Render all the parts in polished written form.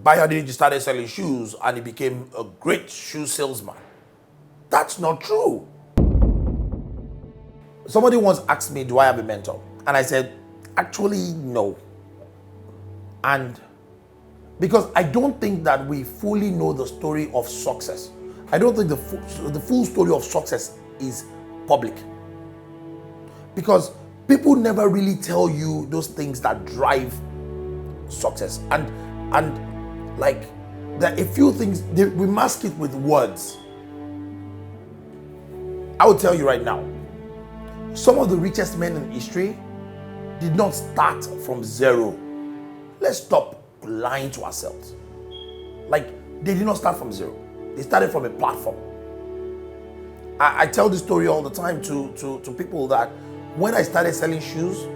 Bayodiji started selling shoes and he became a great shoe salesman. That's not true. Somebody once asked me, do I have a mentor? And I said, actually, no. And because I don't think that we fully know the story of success. I don't think the full story of success is public. Because people never really tell you those things that drive success. And like, there are a few things, we mask it with words. I will tell you right now, some of the richest men in history did not start from zero. Let's stop lying to ourselves. Like, they did not start from zero. They started from a platform. I tell this story all the time to people that when I started selling shoes,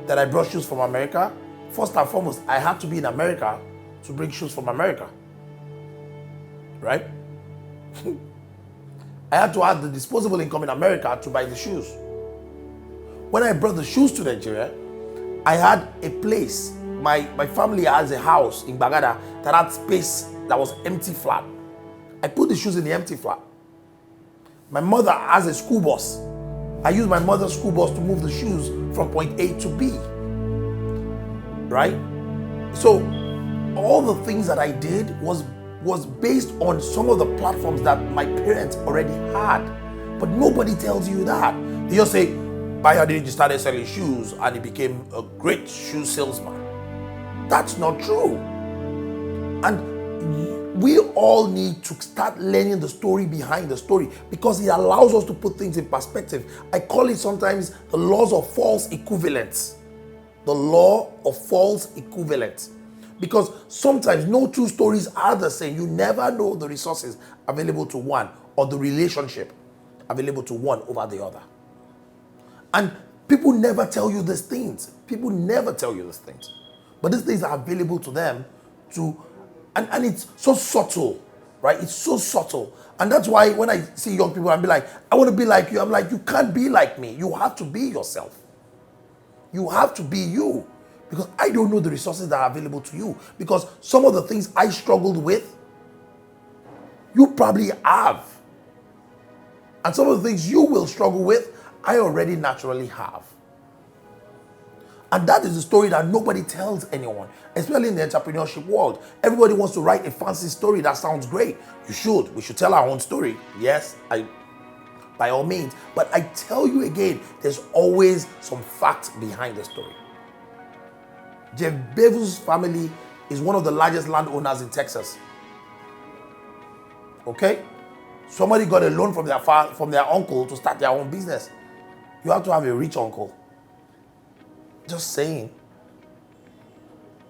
that I brought shoes from America, first and foremost, I had to be in America to bring shoes from America. Right? I had to have the disposable income in America to buy the shoes. When I brought the shoes to Nigeria, I had a place. My family has a house in Bagada that had space that was empty flat. I put the shoes in the empty flat. My mother has a school bus. I used my mother's school bus to move the shoes from point A to B. Right? So all the things that I did was based on some of the platforms that my parents already had. But nobody tells you that. They just say, Bayodiji started selling shoes and he became a great shoe salesman. That's not true. And we all need to start learning the story behind the story because it allows us to put things in perspective. I call it sometimes the laws of false equivalence. The law of false equivalence. Because sometimes no two stories are the same. You never know the resources available to one or the relationship available to one over the other. And people never tell you these things. People never tell you these things. But these things are available to them and it's so subtle, right? It's so subtle. And that's why when I see young people and be like, I want to be like you, I'm like, you can't be like me. You have to be yourself. You have to be you. Because I don't know the resources that are available to you. Because some of the things I struggled with, you probably have. And some of the things you will struggle with, I already naturally have. And that is the story that nobody tells anyone, especially in the entrepreneurship world. Everybody wants to write a fancy story that sounds great. You should. We should tell our own story. Yes, by all means. But I tell you again, there's always some fact behind the story. Jeff Bezos' family is one of the largest landowners in Texas. Okay? Somebody got a loan from their uncle to start their own business. You have to have a rich uncle. Just saying.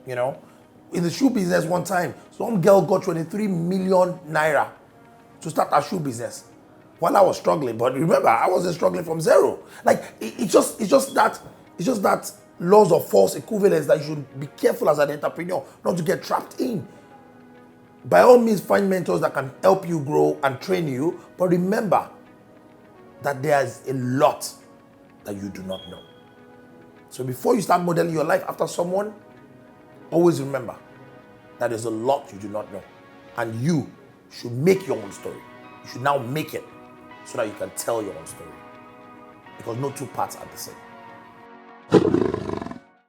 You know? In the shoe business one time, some girl got 23 million naira to start a shoe business while I was struggling. But remember, I wasn't struggling from zero. Like, it's just that laws of false equivalence that you should be careful as an entrepreneur not to get trapped in. By all means, find mentors that can help you grow and train you. But remember that there's a lot that you do not know. So before you start modeling your life after someone, always remember that there's a lot you do not know. And you should make your own story. You should now make it so that you can tell your own story. Because no two parts are the same.